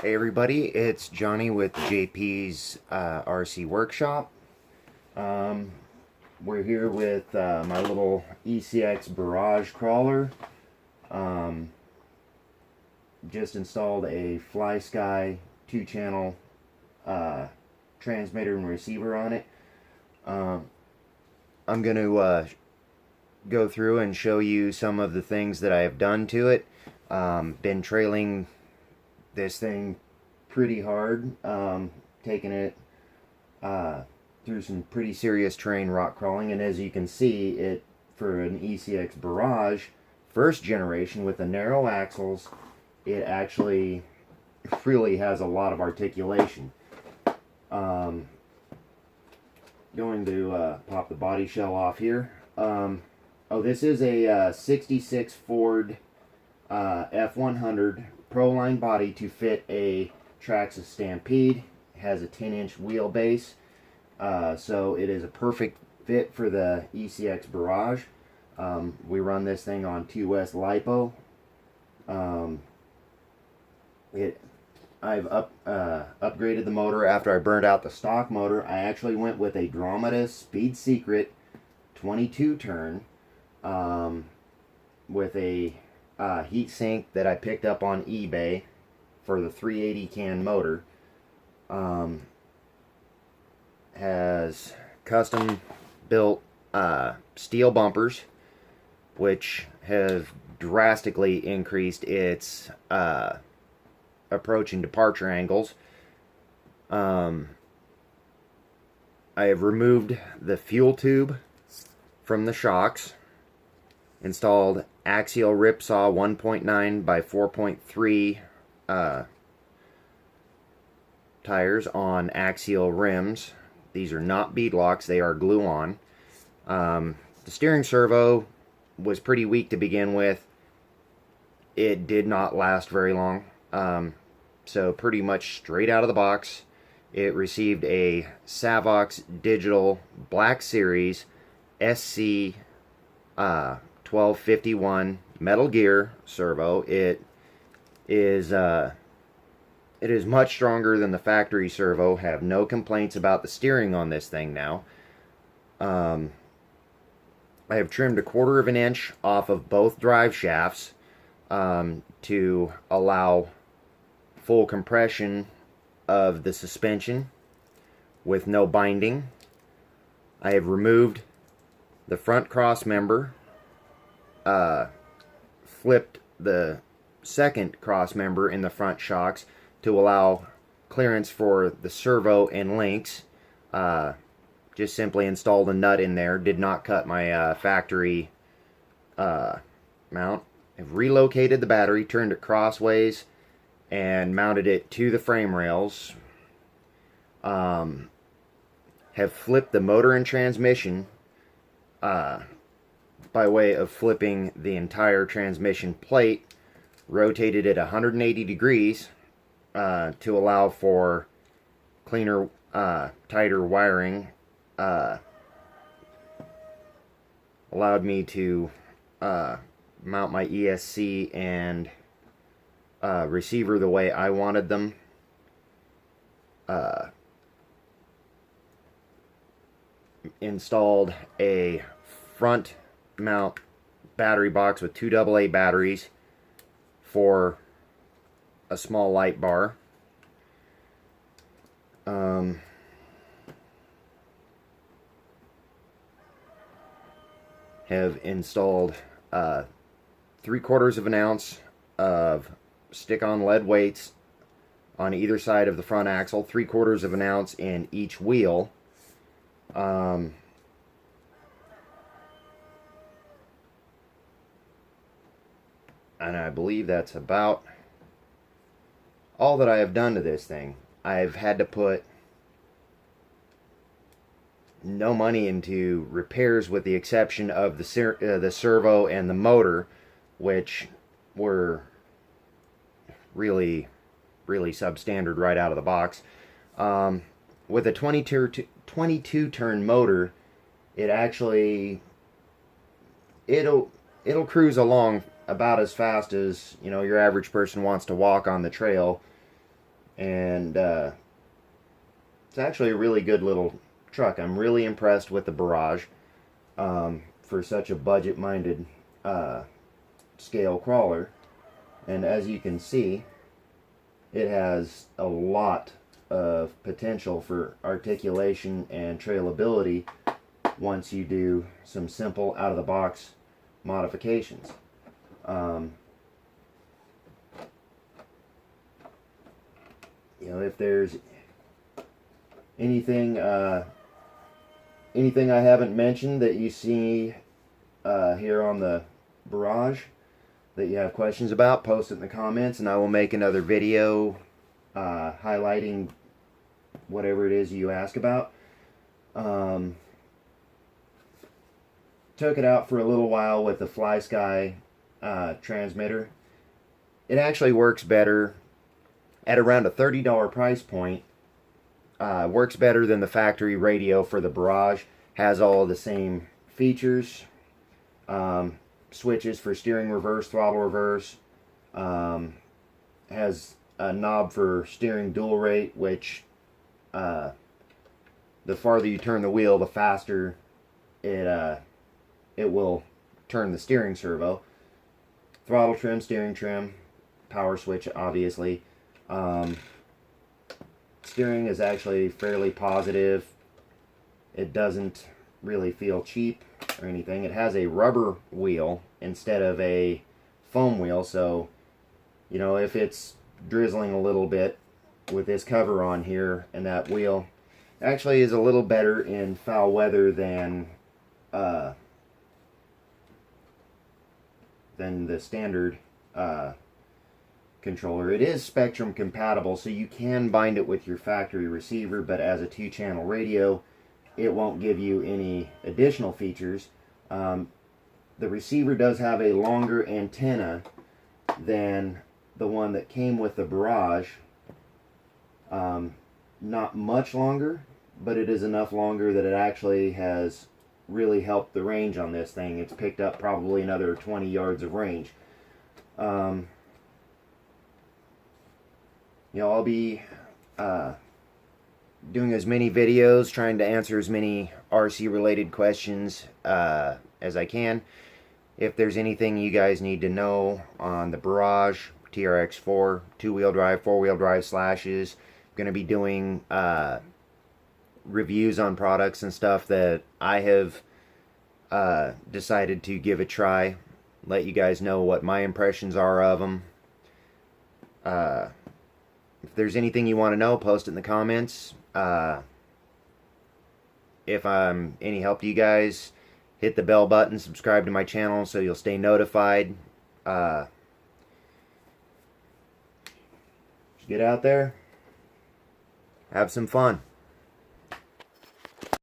Hey everybody, it's Johnny with JP's RC Workshop. Um, we're here with my little Ecx Barrage crawler. Um, just installed a FlySky 2-channel transmitter and receiver on it. Um, I'm going to go through and show you some of the things that I have done to it. Been trailing this thing pretty hard, taking it through some pretty serious terrain rock crawling, and as you can see, it for an Ecx Barrage first generation with the narrow axles, it actually really has a lot of articulation. Going to pop the body shell off here. This is a 66 Ford F100 Proline body to fit a Traxxas Stampede. It has a 10-inch wheelbase, so it is a perfect fit for the Ecx Barrage. We run this thing on 2S LiPo. I've upgraded the motor after I burned out the stock motor. I actually went with a Dromeda Speed Secret 22 turn with a heat sink that I picked up on eBay for the 380 can motor. Has custom built steel bumpers, which have drastically increased its approach and departure angles. I have removed the fuel tube from the shocks, installed axial ripsaw 1.9 by 4.3 tires on axial rims. These are not bead locks, they are glue on. The steering servo was pretty weak to begin with. It did not last very long. So pretty much straight out of the box, it received a Savox Digital Black Series SC 1251 Metal Gear servo. It is much stronger than the factory servo. Have no complaints about the steering on this thing now. I have trimmed 1/4 of an inch off of both drive shafts to allow full compression of the suspension with no binding. I have removed the front cross member, flipped the second cross member in the front shocks to allow clearance for the servo and links. Just simply installed a nut in there. Did not cut my factory mount. I've relocated the battery, turned it crossways, and mounted it to the frame rails. Have flipped the motor and transmission by way of flipping the entire transmission plate, rotated it 180 degrees to allow for cleaner, tighter wiring. Allowed me to mount my ESC and receiver the way I wanted them. Installed a front mount battery box with 2 AA batteries for a small light bar. Have installed 3/4 of an ounce of stick-on lead weights on either side of the front axle, 3/4 of an ounce in each wheel. And I believe that's about all that I have done to this thing. I've had to put no money into repairs with the exception of the servo and the motor, which were really substandard right out of the box. With a 22 turn motor, it actually it'll cruise along about as fast as your average person wants to walk on the trail. and it's actually a really good little truck. I'm really impressed with the Barrage for such a budget-minded scale crawler. And as you can see, it has a lot of potential for articulation and trailability once you do some simple out-of-the-box modifications. You know, if there's anything anything I haven't mentioned that you see here on the Barrage that you have questions about, post it in the comments, and I will make another video highlighting whatever it is you ask about. Took it out for a little while with the FlySky transmitter. It actually works better at around a $30 price point. Works better than the factory radio for the Barrage. Has all the same features. Switches for steering reverse, throttle reverse. Has a knob for steering dual rate, which the farther you turn the wheel, the faster it will turn the steering servo. Throttle trim, steering trim, power switch, obviously. Steering is actually fairly positive. It doesn't really feel cheap or anything. It has a rubber wheel instead of a foam wheel, so you know, if it's drizzling a little bit with this cover on here, and that wheel actually is a little better in foul weather than the standard controller. It is Spectrum compatible, so you can bind it with your factory receiver, but as a 2-channel radio, it won't give you any additional features. The receiver does have a longer antenna than the one that came with the Barrage. Not much longer, but it is enough longer that it actually has really helped the range on this thing. It's picked up probably another 20 yards of range. You know, I'll be doing as many videos, trying to answer as many RC related questions as I can. If there's anything you guys need to know on the Barrage, TRX4, 2-wheel drive, 4-wheel drive slashes, I'm going to be doing reviews on products and stuff that I have decided to give a try. Let you guys know what my impressions are of them. If there's anything you want to know, post it in the comments. If I'm any help to you guys, hit the bell button, subscribe to my channel so you'll stay notified. Just get out there, have some fun.